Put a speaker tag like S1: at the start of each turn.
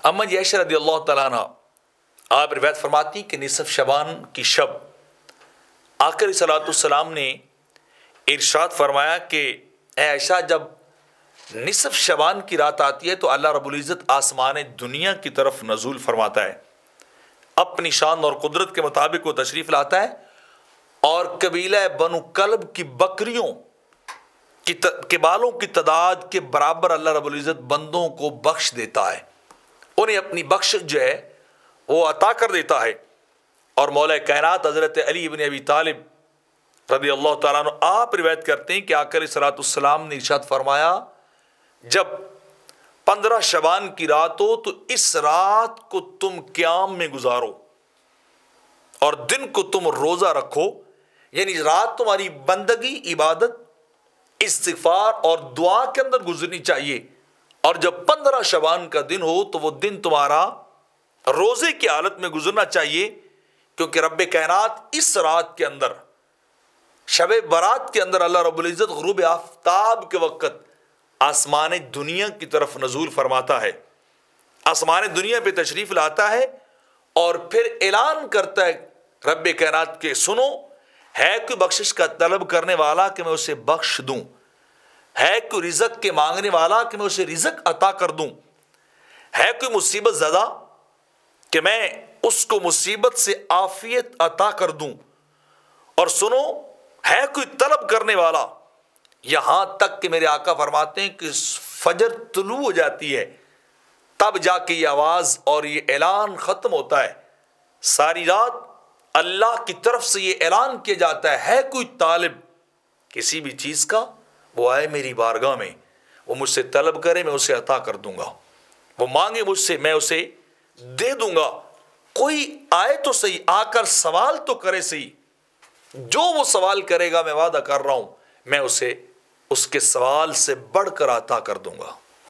S1: اما عائشہ رضی اللہ تعالیٰ عنہ آپ روایت فرماتی کہ نصف شعبان کی شب آقا علیہ السلام نے ارشاد فرمایا کہ اے عائشہ، جب نصف شعبان کی رات آتی ہے تو اللہ رب العزت آسمان دنیا کی طرف نزول فرماتا ہے، اپنی شان اور قدرت کے مطابق وہ تشریف لاتا ہے اور قبیلہ بنو کلب کی بکریوں کے بالوں کی تعداد کے برابر اللہ رب العزت بندوں کو بخش دیتا ہے، انہیں اپنی بخش جو ہے وہ عطا کر دیتا ہے۔ اور مولا کائنات حضرت علی بن ابی طالب رضی اللہ تعالیٰ عنہ آپ روایت کرتے ہیں کہ آقا علیہ السلام نے ارشاد فرمایا، جب 15 شعبان کی رات ہو تو اس رات کو تم قیام میں گزارو اور دن کو تم روزہ رکھو، یعنی رات تمہاری بندگی، عبادت، استغفار اور دعا کے اندر گزرنی چاہیے، اور جب 15 شعبان کا دن ہو تو وہ دن تمہارا روزے کی حالت میں گزرنا چاہیے، کیونکہ رب کائنات اس رات کے اندر، شب برات کے اندر، اللہ رب العزت غروب آفتاب کے وقت آسمان دنیا کی طرف نزول فرماتا ہے، آسمان دنیا پہ تشریف لاتا ہے اور پھر اعلان کرتا ہے رب کائنات کے، سنو، ہے کوئی بخشش کا طلب کرنے والا کہ میں اسے بخش دوں، ہے کوئی رزق کے مانگنے والا کہ میں اسے رزق عطا کر دوں، ہے کوئی مصیبت زدہ کہ میں اس کو مصیبت سے عافیت عطا کر دوں، اور سنو، ہے کوئی طلب کرنے والا، یہاں تک کہ میرے آقا فرماتے ہیں کہ فجر طلوع ہو جاتی ہے تب جا کے یہ آواز اور یہ اعلان ختم ہوتا ہے۔ ساری رات اللہ کی طرف سے یہ اعلان کیا جاتا ہے کوئی طالب کسی بھی چیز کا، وہ آئے میری بارگاہ میں، وہ مجھ سے طلب کرے، میں اسے عطا کر دوں گا، وہ مانگے مجھ سے، میں اسے دے دوں گا، کوئی آئے تو صحیح، آ کر سوال تو کرے صحیح، جو وہ سوال کرے گا میں وعدہ کر رہا ہوں میں اسے اس کے سوال سے بڑھ کر عطا کر دوں گا۔